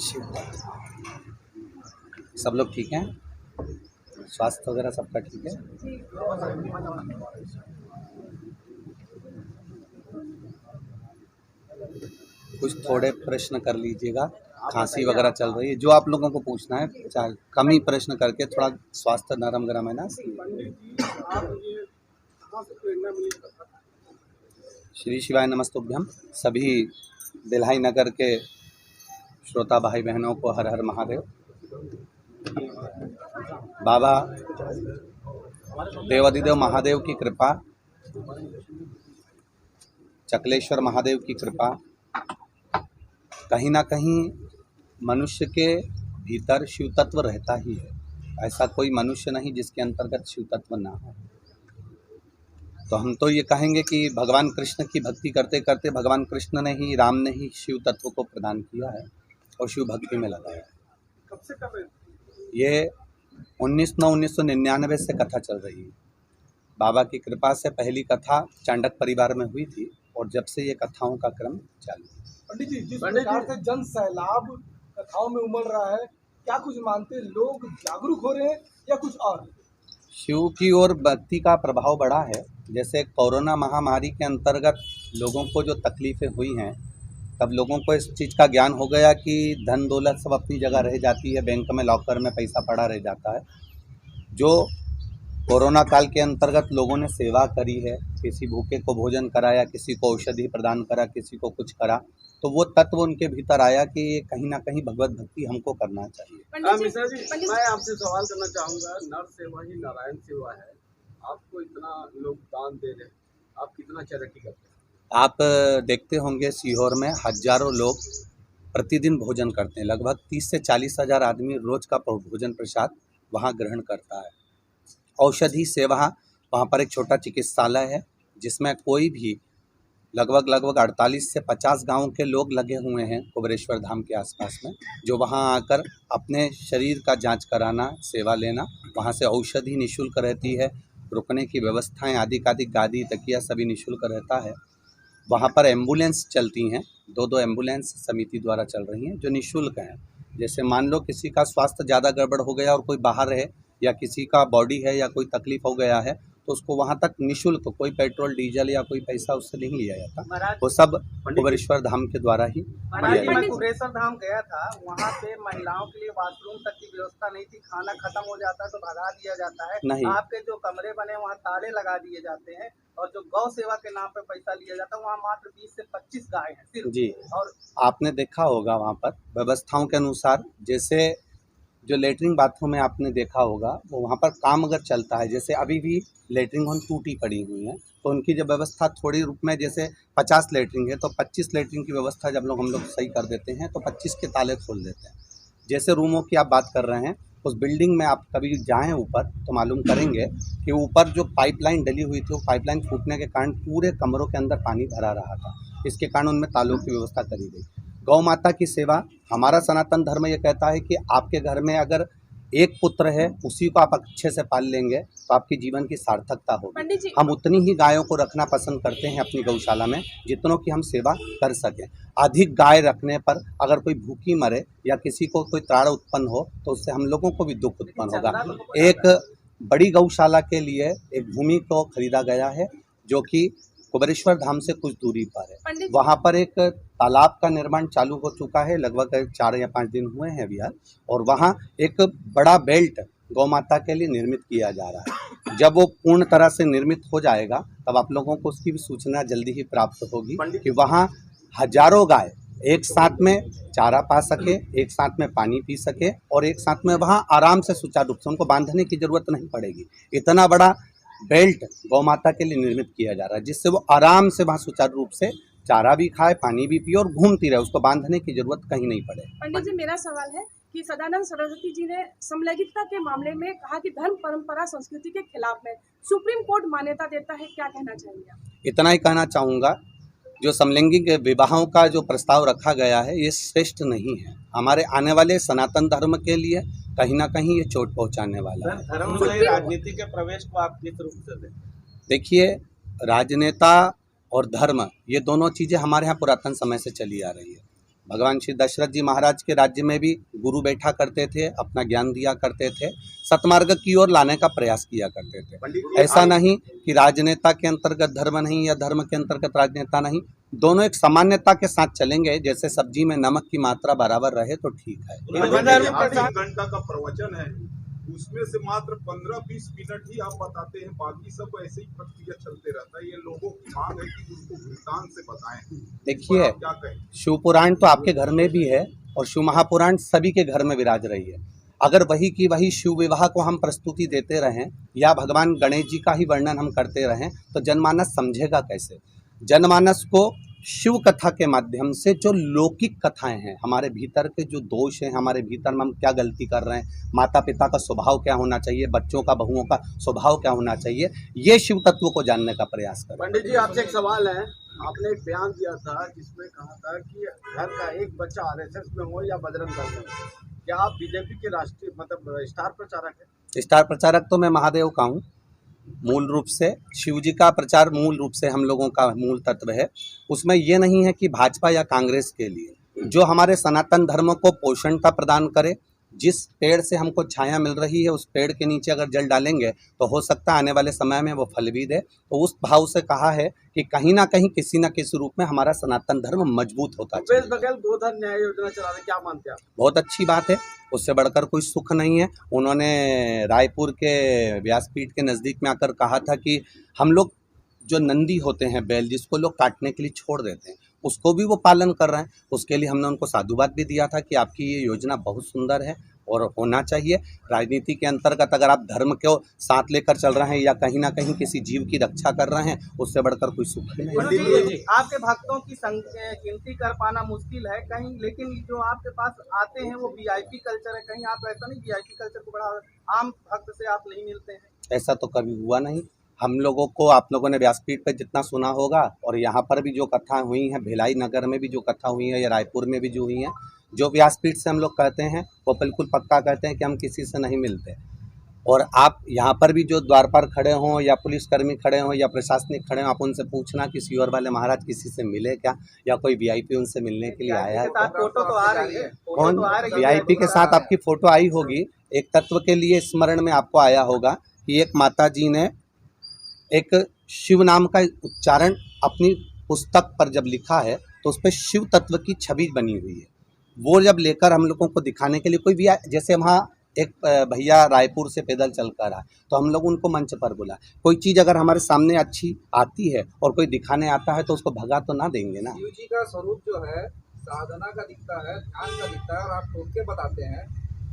शिव। सब लोग ठीक हैं? स्वास्थ्य वगैरह सबका ठीक है? कुछ थोड़े प्रश्न कर लीजिएगा। खांसी वगैरह चल रही है, जो आप लोगों को पूछना है चाहे कम ही प्रश्न करके, थोड़ा स्वास्थ्य नरम गरम है ना। श्री शिवाय नमस्तुभ्यम। सभी दिल्हाई नगर के श्रोता भाई बहनों को हर हर महादेव। बाबा देवाधिदेव महादेव की कृपा, चकलेश्वर महादेव की कृपा, कहीं ना कहीं मनुष्य के भीतर शिव तत्व रहता ही है। ऐसा कोई मनुष्य नहीं जिसके अंतर्गत शिव तत्व ना हो। तो हम तो ये कहेंगे कि भगवान कृष्ण की भक्ति करते करते भगवान कृष्ण ने ही, राम ने ही शिव तत्व को प्रदान किया है और शिव भक्ति में लगाया है। कब से कब है? ये 1999 से कथा चल रही है। बाबा की कृपा से पहली कथा चांडक परिवार में हुई थी और जब से ये कथाओं का क्रम चालू है। पंडित जी, जिस प्रकार से जन सैलाब कथाओं में उमड़ रहा है, क्या कुछ मानते लोग जागरूक हो रहे हैं या कुछ और? शिव की ओर भक्ति का प्रभाव बढ़ा है। जैसे कोरोना महामारी के अंतर्गत लोगों को जो तकलीफ़ें हुई हैं, तब लोगों को इस चीज़ का ज्ञान हो गया कि धन दौलत सब अपनी जगह रह जाती है, बैंक में लॉकर में पैसा पड़ा रह जाता है। जो कोरोना काल के अंतर्गत लोगों ने सेवा करी है, किसी भूखे को भोजन कराया, किसी को औषधि प्रदान करा, किसी को कुछ करा, तो वो तत्व उनके भीतर आया कि ये कहीं ना कहीं भगवत भक्ति हमको करना चाहिए। मिश्रा जी, मैं आपसे सवाल करना चाहूँगा। नर सेवा ही नारायण सेवा है। आपको इतना लोग दान दे रहे हैं, आप कितना चैरिटी करते हैं? आप देखते होंगे सीहोर में हजारों लोग प्रतिदिन भोजन करते हैं। लगभग 30 से 40 हज़ार आदमी रोज का भोजन प्रसाद वहाँ ग्रहण करता है। औषधि सेवा, वहाँ पर एक छोटा चिकित्सालय है जिसमें कोई भी लगभग 48 से 50 गांव के लोग लगे हुए हैं कुबेरेश्वर धाम के आसपास में, जो वहां आकर अपने शरीर का जांच कराना, सेवा लेना। वहां से औषधि निःशुल्क रहती है, रुकने की व्यवस्थाएं आदि गादी तकिया सभी निःशुल्क रहता है। वहां पर एम्बुलेंस चलती हैं, 2-2 एम्बुलेंस समिति द्वारा चल रही हैं जो निःशुल्क हैं। जैसे मान लो किसी का स्वास्थ्य ज़्यादा गड़बड़ हो गया और कोई बाहर है, या किसी का बॉडी है या कोई तकलीफ हो गया है, तो उसको वहाँ तक निःशुल्क, कोई पेट्रोल डीजल या कोई पैसा उससे नहीं लिया जाता। वो सब कुबेरेश्वर धाम के द्वारा ही महाराज जी, मैं कुबेरेश्वर धाम गया था, वहाँ पे महिलाओं के लिए वॉशरूम तक की व्यवस्था नहीं थी। खाना खत्म हो जाता है तो भगा दिया जाता है। नहीं। आपके जो कमरे बने वहाँ ताले लगा दिए जाते हैं, और जो गौ सेवा के नाम पे पैसा लिया जाता है, वहाँ मात्र 20 से 25 गाय हैं सिर्फ जी। और आपने देखा होगा वहाँ पर व्यवस्थाओं के अनुसार, जैसे जो लेटरिन बाथरूम है आपने देखा होगा, वो वहाँ पर काम अगर चलता है, जैसे अभी भी लेटरिन होन टूटी पड़ी हुई है, तो उनकी जब व्यवस्था थोड़ी रूप में, जैसे 50 लेटरिन है तो 25 लेटरिन की व्यवस्था जब हम लोग सही कर देते हैं तो 25 के ताले खोल देते हैं। जैसे रूमों की आप बात कर रहे हैं, उस बिल्डिंग में आप कभी जाएँ ऊपर तो मालूम करेंगे कि ऊपर जो पाइपलाइन डली हुई थी, वो पाइपलाइन फूटने के कारण पूरे कमरों के अंदर पानी भरा रहा था। इसके कारण उनमें तालों की व्यवस्था करी गई। गौ माता की सेवा, हमारा सनातन धर्म ये कहता है कि आपके घर में अगर एक पुत्र है, उसी को आप अच्छे से पाल लेंगे तो आपकी जीवन की सार्थकता होगी। हम उतनी ही गायों को रखना पसंद करते हैं अपनी गौशाला में जितनों की हम सेवा कर सकें। अधिक गाय रखने पर अगर कोई भूखी मरे या किसी को कोई त्राण उत्पन्न हो तो उससे हम लोगों को भी दुख उत्पन्न होगा। एक बड़ी गौशाला के लिए एक भूमि को खरीदा गया है जो कि कुबेरेश्वर धाम से कुछ दूरी पर है। वहाँ पर एक तालाब का निर्माण चालू हो चुका है, लगभग 4 या 5 दिन हुए हैं अभी हाल, और वहाँ एक बड़ा बेल्ट गौ माता के लिए निर्मित किया जा रहा है। जब वो पूर्ण तरह से निर्मित हो जाएगा तब आप लोगों को उसकी भी सूचना जल्दी ही प्राप्त होगी कि वहाँ हजारों गाय एक साथ में चारा पा सके, एक साथ में पानी पी सके और एक साथ में वहाँ आराम से सुचारू रूप से, उनको बांधने की जरूरत नहीं पड़ेगी। इतना बड़ा बेल्ट गौ माता के लिए निर्मित किया जा रहा है जिससे वो आराम से वहाँ सुचारू रूप से चारा भी खाए, पानी भी पिए और घूमती रहे, उसको बांधने की जरूरत कहीं नहीं पड़े। पंडित जी, मेरा सवाल है कि सदानंद सरस्वती जी ने समलैंगिकता के मामले में कहा कि धर्म परंपरा संस्कृति के खिलाफ है, सुप्रीम कोर्ट मान्यता देता है, क्या कहना चाहेंगे आप? इतना ही कहना चाहूँगा, जो समलैंगिक विवाहों का जो प्रस्ताव रखा गया है ये श्रेष्ठ नहीं है। हमारे आने वाले सनातन धर्म के लिए कहीं ना कहीं ये चोट पहुंचाने वाला है। धर्म से राजनीति के प्रवेश को आप किस रूप से देखें? देखिए, राजनेता और धर्म ये दोनों चीज़ें हमारे यहाँ पुरातन समय से चली आ रही है। भगवान श्री दशरथ जी महाराज के राज्य में भी गुरु बैठा करते थे, अपना ज्ञान दिया करते थे, सतमार्ग की ओर लाने का प्रयास किया करते थे। पंडित जी, ऐसा नहीं कि राजनेता के अंतर्गत धर्म नहीं या धर्म के अंतर्गत राजनेता नहीं, दोनों एक सामान्यता के साथ चलेंगे। जैसे सब्जी में नमक की मात्रा बराबर रहे तो ठीक है। एक घंटा का प्रवचन है, उसमें से मात्र 15-20 मिनट ही आप बताते हैं, बाकी सब ऐसे ही प्रक्रिया चलते रहता है। ये लोगों की मांग है कि उसको भुगतान से बताएं। देखिए, आप क्या कहें? शिव पुराण तो आपके घर में भी है और शिव महापुराण सभी के घर में विराज रही है। अगर वही की वही शिव विवाह को हम प्रस्तुति देते रहें या भगवान गणेश जी का ही वर्णन हम करते रहें तो जनमानस समझेगा कैसे? जनमानस को शिव कथा के माध्यम से जो लौकिक कथाएं हैं, हमारे भीतर के जो दोष हैं, हमारे भीतर में हम क्या गलती कर रहे हैं, माता पिता का स्वभाव क्या होना चाहिए, बच्चों का बहुओं का स्वभाव क्या होना चाहिए, ये शिव तत्व को जानने का प्रयास करें। पंडित जी, आपसे एक सवाल है। आपने एक बयान दिया था जिसमें कहा था कि घर का एक बच्चा आरएसएस में हो या बजरंग दल में हो। क्या आप बीजेपी के राष्ट्रीय मतलब स्टार प्रचारक हैं? स्टार प्रचारक तो मैं महादेव का हूँ। मूल रूप से शिव जी का प्रचार मूल रूप से हम लोगों का मूल तत्व है। उसमें ये नहीं है कि भाजपा या कांग्रेस के लिए, जो हमारे सनातन धर्म को पोषणता प्रदान करे, जिस पेड़ से हमको छाया मिल रही है उस पेड़ के नीचे अगर जल डालेंगे तो हो सकता है आने वाले समय में वो फल भी दे। तो उस भाव से कहा है कि कहीं ना कहीं किसी न किसी रूप में हमारा सनातन धर्म मजबूत होता है। भूपेश बघेल गोधन न्याय योजना चला रहे, क्या मानते हैं आप? बहुत अच्छी बात है, उससे बढ़कर कोई सुख नहीं है। उन्होंने रायपुर के व्यासपीठ के नज़दीक में आकर कहा था कि हम लोग जो नंदी होते हैं, बैल जिसको लोग काटने के लिए छोड़ देते हैं, उसको भी वो पालन कर रहे हैं। उसके लिए हमने उनको साधुवाद भी दिया था कि आपकी ये योजना बहुत सुंदर है और होना चाहिए। राजनीति के अंतर्गत अगर आप धर्म को साथ लेकर चल रहे हैं या कहीं ना कहीं किसी जीव की रक्षा कर रहे हैं, उससे बढ़कर कोई सुख ही नहीं। पंडित जी, आपके भक्तों की गिनती कर पाना मुश्किल है कहीं, लेकिन जो आपके पास आते हैं वो वीआईपी कल्चर है। कहीं आप ऐसा नहीं वीआईपी कल्चर को बड़ा आम भक्त से आप नहीं मिलते हैं? ऐसा तो कभी हुआ नहीं। हम लोगों को, आप लोगों ने व्यासपीठ पर जितना सुना होगा और यहाँ पर भी जो कथा हुई हैं, भिलाई नगर में भी जो कथा हुई है या रायपुर में भी जो हुई हैं, जो व्यासपीठ से हम लोग कहते हैं वो बिल्कुल पक्का कहते हैं कि हम किसी से नहीं मिलते। और आप यहाँ पर भी जो द्वार पर खड़े हों या पुलिसकर्मी खड़े हों या प्रशासनिक खड़े हों, आप उनसे पूछना कि सीहोर वाले महाराज किसी से मिले क्या, या कोई वीआईपी उनसे मिलने के लिए आया है? फोटो तो आ रही है। कौन वीआईपी के साथ आपकी फ़ोटो आई होगी? एक तत्व के लिए स्मरण में आपको आया होगा कि एक माता जी ने एक शिव नाम का उच्चारण अपनी पुस्तक पर जब लिखा है तो उस पर शिव तत्व की छवि बनी हुई है। वो जब लेकर हम लोगों को दिखाने के लिए कोई भी जैसे वहाँ एक भैया रायपुर से पैदल चल कर आए तो हम लोग उनको मंच पर बुला। कोई चीज़ अगर हमारे सामने अच्छी आती है और कोई दिखाने आता है तो उसको भगा तो ना देंगे ना। शिव जी का स्वरूप जो है साधना का दिखता है, ध्यान का दिखता है, और आप टोटके बताते हैं।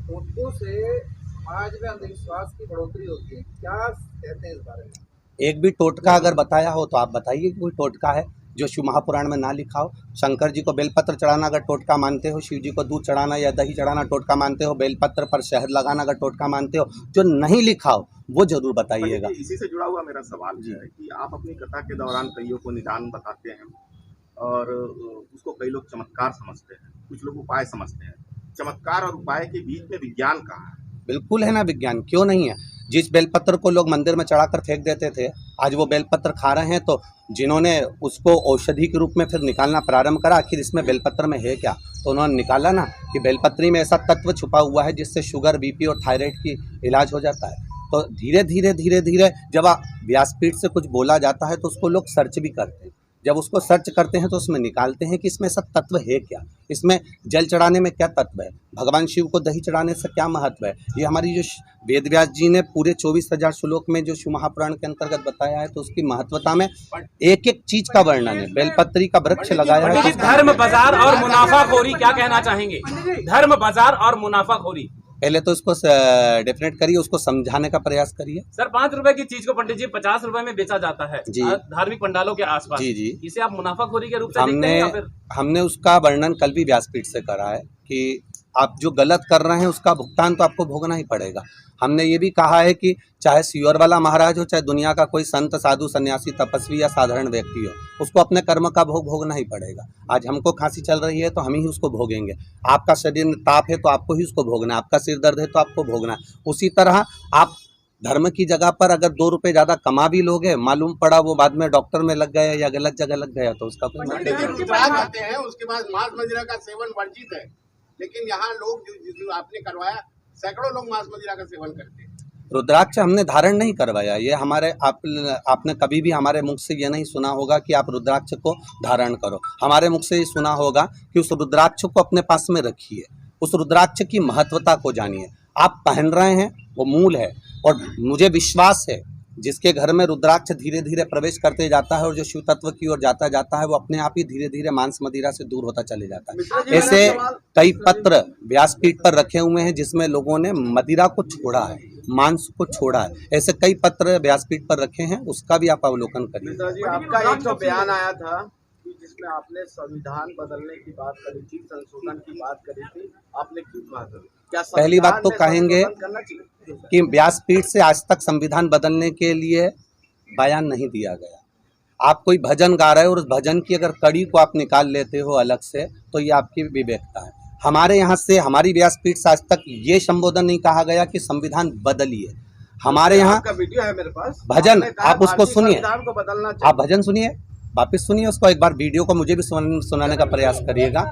टोटकों से समाज में अंधविश्वास की बढ़ोतरी होती है, क्या कहते हैं इस बारे में? एक भी टोटका अगर बताया हो तो आप बताइए कि कोई टोटका है जो शिव महापुराण में ना लिखा हो। शंकर जी को बेलपत्र चढ़ाना अगर टोटका मानते हो, शिव जी को दूध चढ़ाना या दही चढ़ाना टोटका मानते हो, बेलपत्र पर शहद लगाना अगर टोटका मानते हो, जो नहीं लिखा हो वो जरूर बताइएगा। इसी से जुड़ा हुआ मेरा सवाल है कि आप अपनी कथा के दौरान कईयों को निदान बताते हैं और उसको कई लोग चमत्कार समझते हैं, कुछ लोग उपाय समझते हैं। चमत्कार और उपाय के बीच में विज्ञान कहाँ है? बिल्कुल है ना, विज्ञान क्यों नहीं है। जिस बेलपत्र को लोग मंदिर में चढ़ाकर फेंक देते थे, आज वो बेलपत्र खा रहे हैं। तो जिन्होंने उसको औषधि के रूप में फिर निकालना प्रारंभ करा, आखिर इसमें बेलपत्र में है क्या, तो उन्होंने निकाला ना कि बेलपत्री में ऐसा तत्व छुपा हुआ है जिससे शुगर, बीपी और थायराइड की इलाज हो जाता है। तो धीरे धीरे जब व्यासपीठ से कुछ बोला जाता है तो उसको लोग सर्च भी करते हैं। जब उसको सर्च करते हैं तो उसमें निकालते हैं कि इसमें ऐसा तत्व है क्या, इसमें जल चढ़ाने में क्या तत्व है, भगवान शिव को दही चढ़ाने से क्या महत्व है। ये हमारी जो वेद व्यास जी ने पूरे 24,000 श्लोक में जो शिव महापुराण के अंतर्गत बताया है, तो उसकी महत्वता में एक एक चीज का वर्णन है। बेलपत्री का वृक्ष लगाया है। धर्म बाजार और मुनाफाखोरी क्या कहना चाहेंगे? धर्म बाजार और मुनाफाखोरी, पहले तो उसको डेफिनेट करिए, उसको समझाने का प्रयास करिए। सर 5 रुपए की चीज को पंडित जी 50 रुपए में बेचा जाता है जी, धार्मिक पंडालों के आसपास। जी जी, इसे आप मुनाफाखोरी के रूप से देखते हैं या फिर? हमने उसका वर्णन कल भी व्यासपीठ से करा है कि आप जो गलत कर रहे हैं उसका भुगतान तो आपको भोगना ही पड़ेगा। हमने ये भी कहा है कि चाहे सीहोर वाला महाराज हो, चाहे दुनिया का कोई संत, साधु, सन्यासी, तपस्वी या साधारण व्यक्ति हो, उसको अपने कर्म का भोग भोगना ही पड़ेगा। आज हमको खांसी चल रही है तो हम ही उसको भोगेंगे। आपका शरीर में ताप है तो आपको ही उसको भोगना है। आपका सिर दर्द है तो आपको भोगना है। उसी तरह आप धर्म की जगह पर अगर 2 रुपए ज्यादा कमा भी लोगे, मालूम पड़ा वो बाद में डॉक्टर में लग गया या गलत जगह लग गया तो उसका कोई पंडित जी रुद्राक्ष आते हैं, उसके बाद मांस मदिरा का सेवन वर्जित है, लेकिन यहाँ लोग जो आपने करवाया, सैकड़ों लोग मांस मदिरा का सेवन करते हैं। रुद्राक्ष हमने धारण नहीं करवाया। ये हमारे आपने कभी भी हमारे मुख से ये नहीं सुना होगा कि आप रुद्राक्ष को धारण करो। हमारे मुख से ये सुना होगा कि उस रुद्राक्ष को अपने पास में रखिए, उस रुद्राक्ष की महत्वता को जानिए। आप पहन रहे हैं वो मूल है, और मुझे विश्वास है जिसके घर में रुद्राक्ष धीरे धीरे प्रवेश करते जाता है और जो शिव तत्व की ओर जाता है वो अपने आप ही धीरे धीरे मांस मदिरा से दूर होता चले जाता है। ऐसे कई पत्र व्यासपीठ पर रखे हुए हैं जिसमें लोगों ने मदिरा को छोड़ा है, मांस को छोड़ा है। ऐसे कई पत्र व्यासपीठ पर रखे हैं, उसका भी आप अवलोकन करिए। मिश्रा जी, आपका एक तो बयान आया था कि जिसमें आपने संविधान बदलने की बात करी थी, संशोधन की बात करी थी, आपने क्यों कहा था? क्या पहली बात तो कहेंगे करना चाहिए कि व्यासपीठ से आज तक संविधान बदलने के लिए बयान नहीं दिया गया। आप कोई भजन गा रहे हो और उस भजन की अगर कड़ी को आप निकाल लेते हो अलग से तो ये आपकी विवेकता है। हमारे यहाँ से, हमारी व्यासपीठ से आज तक ये संबोधन नहीं कहा गया कि संविधान बदलिए। हमारे यहाँ आपका वीडियो है मेरे पास, भजन, आपने कहा आप उसको भारतीय सुनिए, संविधान को बदलना चाहिए। आप भजन सुनिए, वापस सुनिए उसको एक बार। वीडियो को मुझे भी सुनाने का प्रयास करिएगा।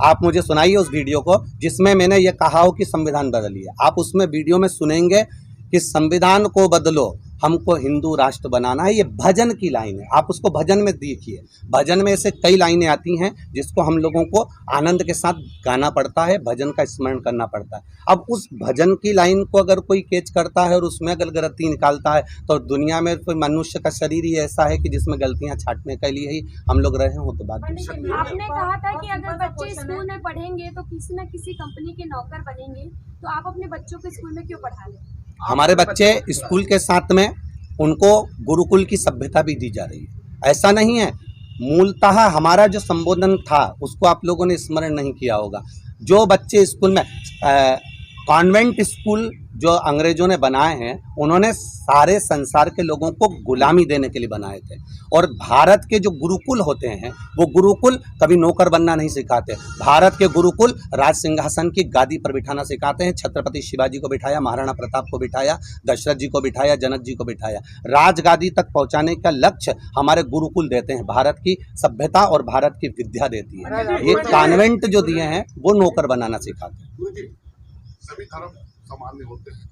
आप मुझे सुनाइए उस वीडियो को जिसमें मैंने ये कहा हो कि संविधान बदलिए। आप उसमें वीडियो में सुनेंगे कि संविधान को बदलो, हमको हिंदू राष्ट्र बनाना है। ये भजन की लाइन है, आप उसको भजन में देखिए। भजन में ऐसे कई लाइनें आती हैं जिसको हम लोगों को आनंद के साथ गाना पड़ता है, भजन का स्मरण करना पड़ता है। अब उस भजन की लाइन को अगर कोई कैच करता है और उसमें अगर गलती निकालता है तो दुनिया में कोई मनुष्य का शरीर ही ऐसा है कि जिसमें गलतियां छांटने के लिए ही हम लोग रहे हों तो बात दूसरी है। आपने कहा था कि अगर बच्चे स्कूल में पढ़ेंगे तो किसी न किसी कंपनी के नौकर बनेंगे, तो आप अपने बच्चों को स्कूल में क्यों पढ़ा रहे हैं? हमारे बच्चे स्कूल के साथ में उनको गुरुकुल की सभ्यता भी दी जा रही है। ऐसा नहीं है, मूलतः हमारा जो संबोधन था उसको आप लोगों ने स्मरण नहीं किया होगा। जो बच्चे स्कूल में कॉन्वेंट स्कूल जो अंग्रेजों ने बनाए हैं, उन्होंने सारे संसार के लोगों को गुलामी देने के लिए बनाए थे। और भारत के जो गुरुकुल होते हैं वो गुरुकुल कभी नौकर बनना नहीं सिखाते। भारत के गुरुकुल राज सिंहासन की गादी पर बिठाना सिखाते हैं। छत्रपति शिवाजी को बिठाया, महाराणा प्रताप को बिठाया, दशरथ जी को बिठाया, जनक जी को बिठाया। राजगादी तक पहुंचाने का लक्ष्य हमारे गुरुकुल देते हैं, भारत की सभ्यता और भारत की विद्या देती है। ये कॉन्वेंट जो दिए हैं वो नौकर बनाना सिखाते हैं। गुरुजी, सभी धर्म सामान्य होते हैं,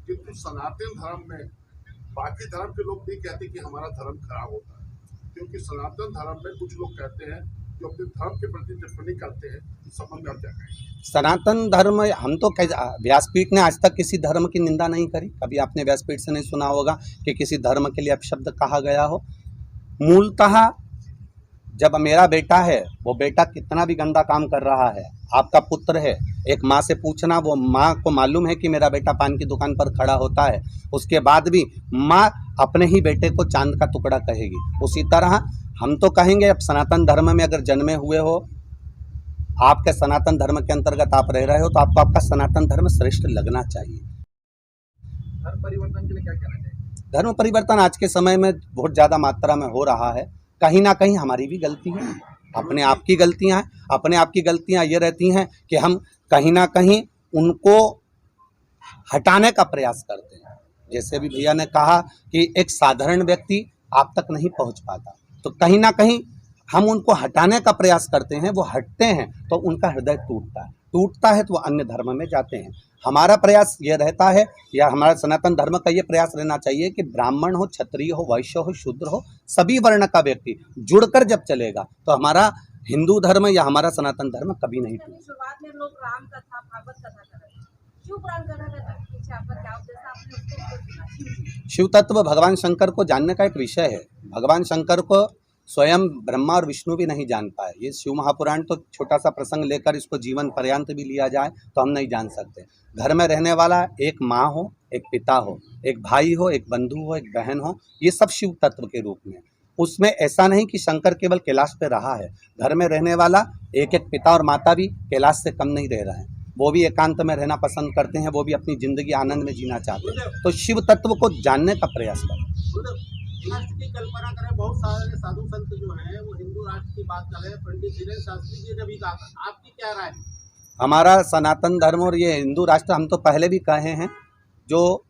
किंतु सनातन धर्म में बाकी धर्म के लोग नहीं कहते कि हमारा धर्म खराब होता है, क्योंकि सनातन धर्म में कुछ लोग कहते हैं जो अपने धर्म के प्रति टिप्पणी करते हैं। इस संबंध में आप क्या कहेंगे? सनातन धर्म, हम तो व्यासपीठ ने आज तक किसी धर्म की निंदा नहीं करी। कभी आपने व्यासपीठ से नहीं सुना होगा कि किसी धर्म के लिए अपशब्द कहा गया हो। मूलतः जब मेरा बेटा है, वो बेटा कितना भी गंदा काम कर रहा है, आपका पुत्र है, एक माँ से पूछना, वो माँ को मालूम है कि मेरा बेटा पान की दुकान पर खड़ा होता है, उसके बाद भी माँ अपने ही बेटे को चांद का टुकड़ा कहेगी। उसी तरह हम तो कहेंगे, अब सनातन धर्म में अगर जन्मे हुए हो, आपके सनातन धर्म के अंतर्गत आप रह रहे हो, तो आपको आपका सनातन धर्म श्रेष्ठ लगना चाहिए। धर्म परिवर्तन के लिए क्या कहना चाहिए? धर्म परिवर्तन आज के समय में बहुत ज़्यादा मात्रा में हो रहा है। कहीं ना कहीं हमारी भी गलती है, अपने आप की गलतियां हैं। अपने आप की गलतियां ये रहती हैं कि हम कहीं ना कहीं उनको हटाने का प्रयास करते हैं। जैसे भी भैया ने कहा कि एक साधारण व्यक्ति आप तक नहीं पहुंच पाता, तो कहीं ना कहीं हम उनको हटाने का प्रयास करते हैं। वो हटते हैं तो उनका हृदय टूटता है तो वो अन्य धर्म में जाते हैं। हमारा प्रयास ये रहता है, या हमारा सनातन धर्म का ये प्रयास रहना चाहिए कि ब्राह्मण हो, क्षत्रिय हो, वैश्य हो, शूद्र हो, सभी वर्ण का व्यक्ति जुड़कर जब चलेगा तो हमारा हिंदू धर्म या हमारा सनातन धर्म कभी नहीं टूटेगा। शुरुआत में लोग राम कथा, भागवत कथा कर रहे हैं, क्यों पुराण कथा कर रहे हैं? पीछे आपका क्या उद्देश्य, आपने उसको शिव तत्व भगवान शंकर को जानने का एक विषय है। भगवान शंकर को स्वयं ब्रह्मा और विष्णु भी नहीं जान पाए। ये शिव महापुराण तो छोटा सा प्रसंग लेकर इसको जीवन पर्यंत भी लिया जाए तो हम नहीं जान सकते। घर में रहने वाला एक माँ हो, एक पिता हो, एक भाई हो, एक बंधु हो, एक बहन हो, ये सब शिव तत्व के रूप में। उसमें ऐसा नहीं कि शंकर केवल कैलाश पे रहा है। घर में रहने वाला एक एक पिता और माता भी कैलाश से कम नहीं रह रहे हैं। वो भी एकांत में रहना पसंद करते हैं, वो भी अपनी जिंदगी आनंद में जीना चाहते हैं। तो शिव तत्व को जानने का प्रयास करें। राष्ट्र की कल्पना करें, बहुत सारे साधु संत जो हैं वो हिंदू राष्ट्र की बात कर रहे हैं। पंडित धीरेन्द्र शास्त्री जी ने भी कहा, आपकी क्या राय है? हमारा सनातन धर्म और ये हिंदू राष्ट्र, हम तो पहले भी कहे हैं, जो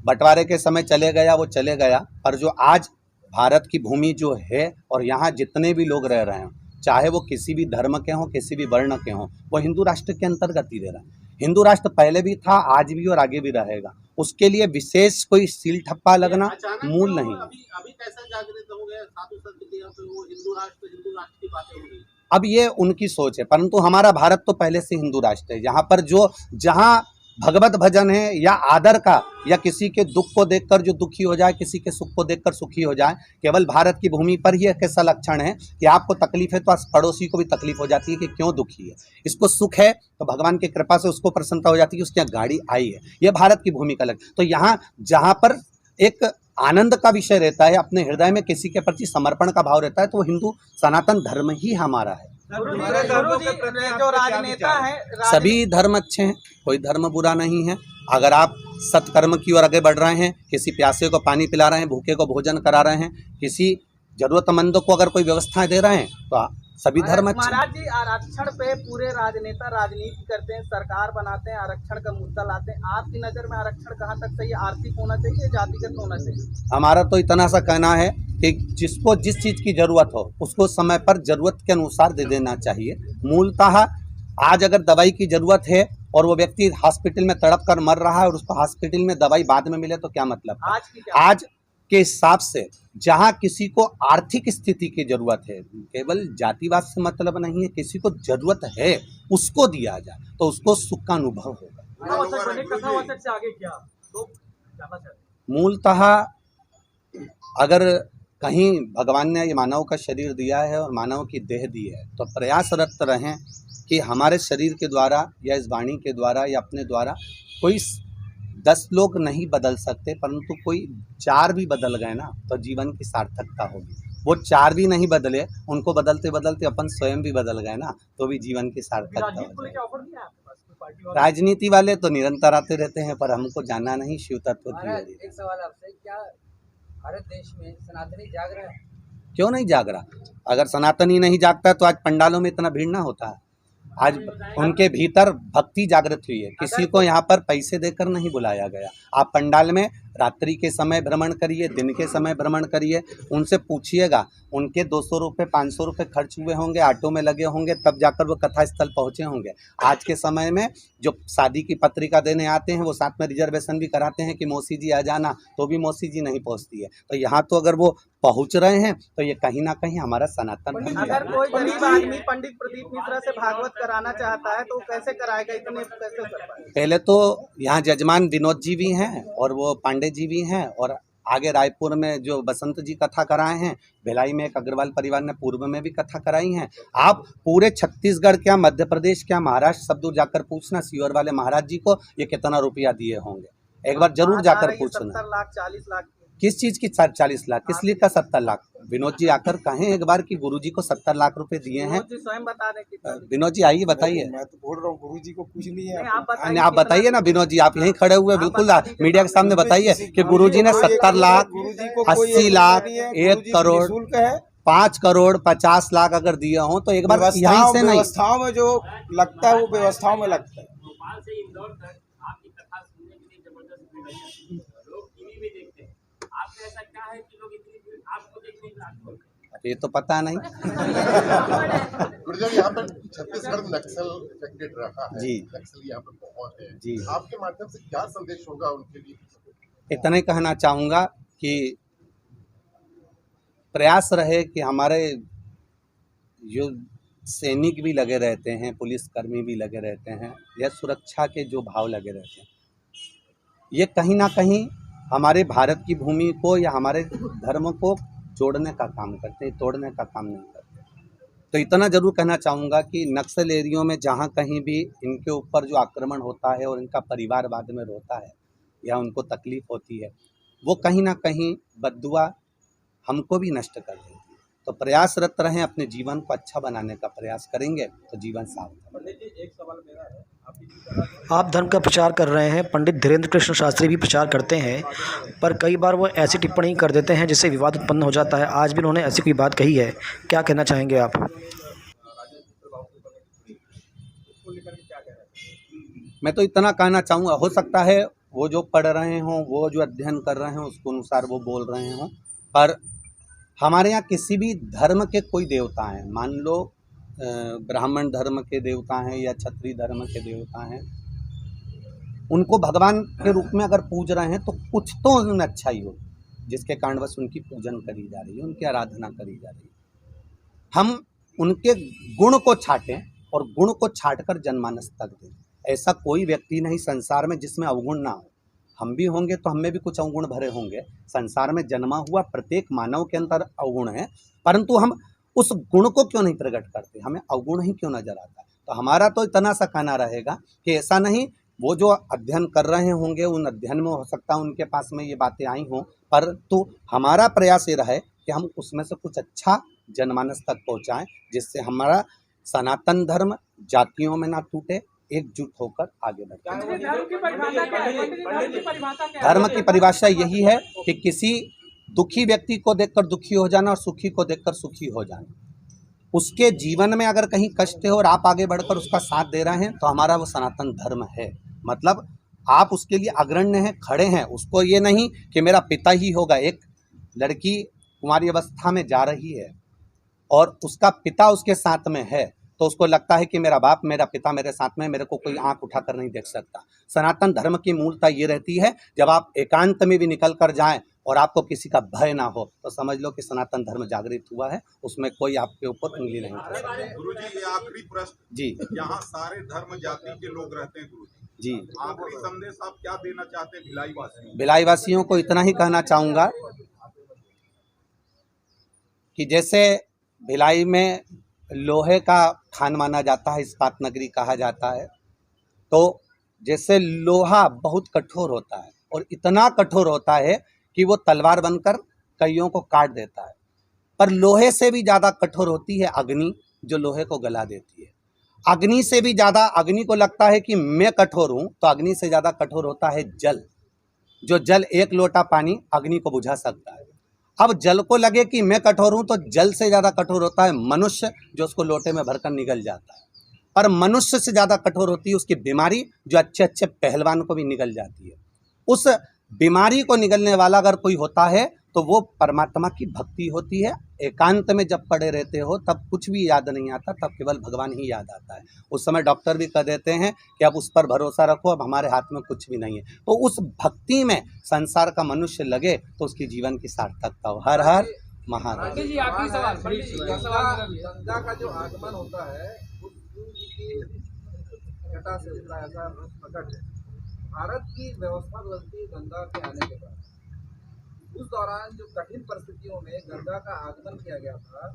बंटवारे के समय चले गया वो चले गया, पर जो आज भारत की भूमि जो है और यहाँ जितने भी लोग रह रहे हैं, चाहे वो किसी भी धर्म के हों, किसी भी वर्ण के हों, वो हिंदू राष्ट्र के अंतर्गत ही रह रहे हैं। हिंदू राष्ट्र पहले भी था, आज भी और आगे भी रहेगा। उसके लिए विशेष कोई सील ठप्पा लगना मूल नहीं है। अभी कैसा जागृत हो गया साधु संत के यहाँ पे, वो हिंदू राष्ट्र की बातें हो गई। अब ये उनकी सोच है, परंतु हमारा भारत तो पहले से हिंदू राष्ट्र है, यहाँ पर जहाँ भगवत भजन है या आदर का, या किसी के दुख को देखकर जो दुखी हो जाए, किसी के सुख को देखकर सुखी हो जाए, केवल भारत की भूमि पर ही एक ऐसा लक्षण है कि आपको तकलीफ है तो पड़ोसी को भी तकलीफ हो जाती है कि क्यों दुखी है। इसको सुख है तो भगवान की कृपा से उसको प्रसन्नता हो जाती है कि उसके यहाँ गाड़ी आई है। यह भारत की भूमि का लक्षण। तो यहाँ जहाँ पर एक आनंद का विषय रहता है, अपने हृदय में किसी के प्रति समर्पण का भाव रहता है, तो वो हिंदू सनातन धर्म ही हमारा है। जो राजनेता है, सभी धर्म अच्छे हैं, कोई धर्म बुरा नहीं है। अगर आप सत्कर्म की ओर आगे बढ़ रहे हैं, किसी प्यासे को पानी पिला रहे हैं, भूखे को भोजन करा रहे हैं, किसी जरूरतमंद को अगर कोई व्यवस्थाएं दे रहे हैं, तो सभी धर्म अच्छे। महाराज जी, आरक्षण पे पूरे राजनेता राजनीति करते हैं, सरकार बनाते हैं, आरक्षण का मुद्दा लाते हैं। आपकी नज़र में आरक्षण कहाँ तक सही है? आर्थिक होना चाहिए, जातिगत होना चाहिए? हमारा तो इतना सा कहना है कि जिसको जिस चीज़ की ज़रूरत हो उसको समय पर ज़रूरत के अनुसार दे देना चाहिए। मूलतः आज अगर दवाई की ज़रूरत है और वो व्यक्ति हॉस्पिटल में तड़प कर मर रहा है और उसको हॉस्पिटल में दवाई बाद में मिले तो क्या मतलब? आज के हिसाब से जहाँ किसी को आर्थिक स्थिति की जरूरत है, केवल जातिवाद से मतलब नहीं है, किसी को जरूरत है उसको दिया जाए तो उसको सुख का अनुभव होगा। मूलतः अगर कहीं भगवान ने ये मानव का शरीर दिया है और मानव की देह दी है, तो प्रयासरत रहें कि हमारे शरीर के द्वारा या इस वाणी के द्वारा या अपने द्वारा कोई 10 लोग नहीं बदल सकते, परंतु कोई 4 भी बदल गए ना तो जीवन की सार्थकता होगी। वो 4 भी नहीं बदले, उनको बदलते बदलते अपन स्वयं भी बदल गए ना तो भी जीवन की सार्थकता होगी। राजनीति वाले तो निरंतर आते रहते हैं, पर हमको जाना नहीं शिव तत्व की। एक सवाल आपसे, क्या भारत देश में सनातनी जाग रहा है? क्यों नहीं जाग रहा? अगर सनातनी नहीं जागता तो आज पंडालों में इतना भीड़ ना होता है। आज उनके भीतर भक्ति जागृत हुई है। किसी को यहाँ पर पैसे देकर नहीं बुलाया गया। आप पंडाल में रात्रि के समय भ्रमण करिए, दिन के समय भ्रमण करिए, उनसे पूछिएगा, उनके 200 रुपये 500 रुपये खर्च हुए होंगे, ऑटो में लगे होंगे, तब जाकर वो कथा स्थल पहुँचे होंगे। आज के समय में जो शादी की पत्रिका देने आते हैं वो साथ में रिजर्वेशन भी कराते हैं कि मौसी जी आ जाना, तो भी मौसी जी नहीं पहुँचती है। तो यहाँ तो अगर वो पहुँच रहे हैं तो ये कहीं ना कहीं हमारा सनातन धर्म। अगर कोई गरीब आदमी पंडित प्रदीप मिश्रा से भागवत कराना चाहता है तो कैसे कराएगा? इतने कैसे कर पाएगा? पहले तो यहाँ जजमान विनोद जी भी हैं और वो पांडे जी भी हैं, और आगे रायपुर में जो बसंत जी कथा कराए हैं, भिलाई में एक अग्रवाल परिवार ने पूर्व में भी कथा कराई हैं। आप पूरे छत्तीसगढ़ क्या, मध्य प्रदेश क्या, महाराष्ट्र सब दूर जाकर पूछना सीहोर वाले महाराज जी को ये कितना रुपया दिए होंगे, एक बार जरूर जाकर पूछना। 70 लाख 40 लाख किस चीज़ की 40 लाख, किस लिए का 70 लाख? विनोद जी आकर कहें एक बार कि गुरुजी को 70 लाख रुपए दिए हैं। स्वयं बता दें। विनोद जी आइए बताइए। मैं तो बोल रहा हूँ गुरुजी को कुछ नहीं है। आप बताइए ना विनोद जी, आप यहीं खड़े हुए बिल्कुल मीडिया के सामने बताइए कि गुरुजी ने 70 लाख 80 लाख 1 करोड़ 5 करोड़ 50 लाख अगर दिए हों तो एक बार यहीं से नहीं, व्यवस्थाओं में जो लगता है वो व्यवस्थाओं में लगता है। ये तो पता नहीं। गुरुजी यहाँ पर छत्तीसगढ़ नक्सल इफेक्टेड रहा है जी, नक्सल यहाँ पर बहुत है जी। आपके माध्यम से क्या संदेश होगा उनके लिए? इतना ही कहना चाहूँगा कि प्रयास रहे कि हमारे जो सैनिक भी लगे रहते हैं, पुलिसकर्मी भी लगे रहते हैं, या सुरक्षा के जो भाव लगे रहते हैं, ये कहीं ना कहीं हमारे भारत की भूमि को या हमारे धर्म को जोड़ने का काम करते हैं, तोड़ने का काम नहीं करते। तो इतना ज़रूर कहना चाहूँगा कि नक्सल एरियो में जहाँ कहीं भी इनके ऊपर जो आक्रमण होता है और इनका परिवार बाद में रोता है या उनको तकलीफ़ होती है, वो कहीं ना कहीं बद्दुआ हमको भी नष्ट कर देती है। तो प्रयासरत रहें, अपने जीवन को अच्छा बनाने का प्रयास करेंगे तो जीवन साफ है। एक सवाल मेरा है, आप धर्म का प्रचार कर रहे हैं, पंडित धीरेन्द्र कृष्ण शास्त्री भी प्रचार करते हैं, पर कई बार वो ऐसी टिप्पणी कर देते हैं जिससे विवाद उत्पन्न हो जाता है। आज भी उन्होंने ऐसी कोई बात कही है, क्या कहना चाहेंगे आप? मैं तो इतना कहना चाहूँगा, हो सकता है वो जो पढ़ रहे हों, वो जो अध्ययन कर रहे हों, उसके अनुसार वो बोल रहे हों। पर हमारे यहाँ किसी भी धर्म के कोई देवता हैं, मान लो ब्राह्मण धर्म के देवता हैं या क्षत्रिय धर्म के देवता हैं, उनको भगवान के रूप में अगर पूज रहे हैं तो कुछ तो उनमें अच्छाई हो, जिसके कारणवश उनकी पूजन करी जा रही है, उनकी आराधना करी जा रही है। हम उनके गुण को छाटें और गुण को छाट कर जनमानस तक दें। ऐसा कोई व्यक्ति नहीं संसार में जिसमें अवगुण ना हो। हम भी होंगे तो हमें भी कुछ अवगुण भरे होंगे। संसार में जन्मा हुआ प्रत्येक मानव के अंदर अवगुण है, परंतु हम उस गुण को क्यों नहीं प्रकट करते, हमें अवगुण ही क्यों नजर आता है। तो हमारा तो इतना सा कहना रहेगा कि ऐसा नहीं, वो जो अध्ययन कर रहे होंगे उन अध्ययन में हो सकता है उनके पास में ये बातें आई हों, परंतु हमारा प्रयास ये रहे कि हम उसमें से कुछ अच्छा जनमानस तक पहुँचाएँ, जिससे हमारा सनातन धर्म जातियों में ना टूटे, एकजुट होकर आगे बढ़े। धर्म की परिभाषा यही है कि किसी दुखी व्यक्ति को देखकर दुखी हो जाना और सुखी को देखकर सुखी हो जाना। उसके जीवन में अगर कहीं कष्ट है और आप आगे बढ़कर उसका साथ दे रहे हैं तो हमारा वो सनातन धर्म है। मतलब आप उसके लिए अग्रण्य हैं, खड़े हैं। उसको ये नहीं कि मेरा पिता ही होगा। एक लड़की कुंवारी अवस्था में जा रही है और उसका पिता उसके साथ में है, तो उसको लगता है कि मेरा बाप, मेरा पिता मेरे साथ में, मेरे को कोई आंख उठाकर नहीं देख सकता। सनातन धर्म की मूलता ये रहती है, जब आप एकांत में भी निकल कर जाएं और आपको किसी का भय ना हो तो समझ लो कि सनातन धर्म जागृत हुआ है, उसमें कोई आपके ऊपर उंगली नहीं कर सकता। गुरुजी, ये आखिरी प्रश्न जी, यहाँ सारे धर्म जाति के लोग रहते हैं गुरुजी जी, आखिरी संदेश आप क्या देना चाहते हैं भिलाई वासियों? भिलाई वासियों को इतना ही कहना चाहूँगा कि जैसे भिलाई में लोहे का खान माना जाता है, इस्पात नगरी कहा जाता है, तो जैसे लोहा बहुत कठोर होता है और इतना कठोर होता है कि वो तलवार बनकर कईयों को काट देता है, पर लोहे से भी ज़्यादा कठोर होती है अग्नि, जो लोहे को गला देती है। अग्नि से भी ज़्यादा, अग्नि को लगता है कि मैं कठोर हूँ, तो अग्नि से ज़्यादा कठोर होता है जल। जो जल एक लोटा पानी अग्नि को बुझा सकता है। अब जल को लगे कि मैं कठोर हूँ तो जल से ज़्यादा कठोर होता है मनुष्य, जो उसको लोटे में भरकर निगल जाता है। पर मनुष्य से ज़्यादा कठोर होती है उसकी बीमारी, जो अच्छे अच्छे पहलवान को भी निगल जाती है। उस बीमारी को निगलने वाला अगर कोई होता है तो वो परमात्मा की भक्ति होती है। एकांत में जब पड़े रहते हो तब कुछ भी याद नहीं आता, तब केवल भगवान ही याद आता है। उस समय डॉक्टर भी कह देते हैं कि अब उस पर भरोसा रखो, अब हमारे हाथ में कुछ भी नहीं है। तो उस भक्ति में संसार का मनुष्य लगे तो उसकी जीवन की सार्थकता हो। हर हर महादेव। गंगा का जो आगमन होता है उस की घटा से होता है, ऐसा प्रकट है। भारत की व्यवस्था बदलती गंगा के आने के बाद, उस दौरान जो कठिन परिस्थितियों में गंगा का आगमन किया गया था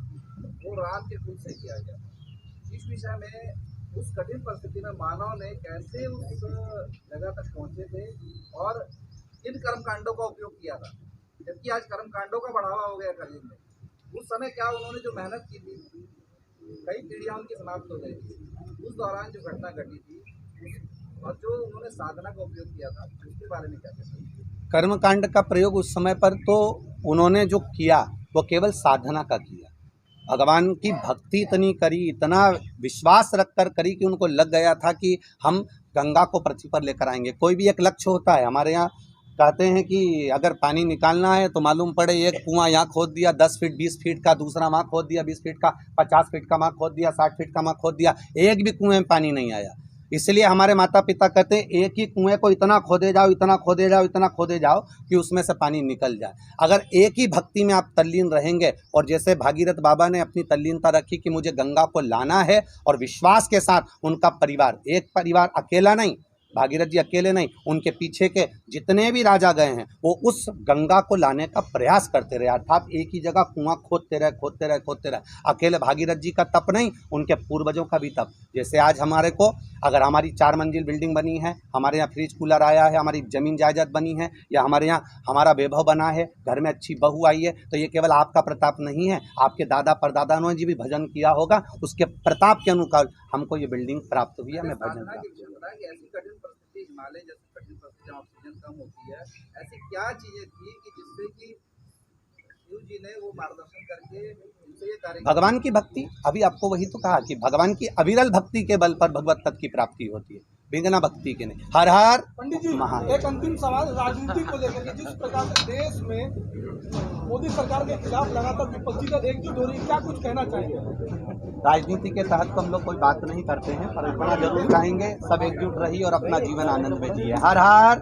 वो राम के कुल से किया गया था। इस विषय में उस कठिन परिस्थिति में मानव ने कैसे उस जगह तक पहुंचे थे और इन कर्मकांडों का उपयोग किया था, जबकि आज कर्मकांडों का बढ़ावा हो गया कलयुग में। उस समय क्या उन्होंने जो मेहनत की थी, कई पीढ़ियां उनकी समाप्त हो गई थी। उस दौरान जो घटना घटी थी और जो उन्होंने साधना का उपयोग किया था, उसके बारे में क्या कहते हैं? कर्मकांड का प्रयोग उस समय पर तो उन्होंने जो किया वो केवल साधना का किया। भगवान की भक्ति इतनी करी, इतना विश्वास रखकर करी कि उनको लग गया था कि हम गंगा को पृथ्वी पर लेकर आएंगे। कोई भी एक लक्ष्य होता है। हमारे यहाँ कहते हैं कि अगर पानी निकालना है तो मालूम पड़े एक कुआं यहाँ खोद दिया 10 फीट 20 फीट का, दूसरा वहाँ खोद दिया 20 फीट का, 50 फीट का वहाँ खोद दिया, 60 फीट का वहाँ खोद दिया, एक भी कुएं में पानी नहीं आया। इसलिए हमारे माता पिता कहते हैं एक ही कुएं को इतना खोदे जाओ, इतना खोदे जाओ, इतना खोदे जाओ कि उसमें से पानी निकल जाए। अगर एक ही भक्ति में आप तल्लीन रहेंगे, और जैसे भागीरथ बाबा ने अपनी तल्लीनता रखी कि मुझे गंगा को लाना है, और विश्वास के साथ उनका परिवार, एक परिवार अकेला नहीं, भागीरथ जी अकेले नहीं, उनके पीछे के जितने भी राजा गए हैं वो उस गंगा को लाने का प्रयास करते रहे। अर्थात एक ही जगह कुआं खोदते रहे, खोदते रहे, खोदते रहे। अकेले भागीरथ जी का तप नहीं, उनके पूर्वजों का भी तप। जैसे आज हमारे को अगर हमारी 4 मंजिल बिल्डिंग बनी है, हमारे यहाँ फ्रिज कूलर आया है, हमारी ज़मीन जायदाद बनी है, या हमारे यहाँ हमारा वैभव बना है, घर में अच्छी बहू आई है, तो ये केवल आपका प्रताप नहीं है, आपके दादा परदादा ने जी भी भजन किया होगा, उसके प्रताप के अनुसार हमको ये बिल्डिंग प्राप्त हुई है। मैं भजन हिमालय जैसी कठिन परिस्थिति जहाँ ऑक्सीजन कम होती है, ऐसी क्या चीजें थी कि जिससे कि शिव जी ने वो मार्गदर्शन करके उनसे ये कार्य? भगवान की भक्ति। अभी आपको वही तो कहा कि भगवान की अविरल भक्ति के बल पर भगवत तत्व की प्राप्ति होती है। बिना भक्ति के नहीं। हर हर पंडित जी, महादेव। एक अंतिम सवाल राजनीति को लेकर के, जिस प्रकार से देश में मोदी सरकार के खिलाफ लगातार विपक्षी दल एकजुट हो रही है, क्या कुछ कहना चाहेंगे? राजनीति के तहत तो हम लोग कोई बात नहीं करते हैं, पर इतना जरूर चाहेंगे सब एकजुट रहिए और अपना जीवन आनंद में जिए। हर हर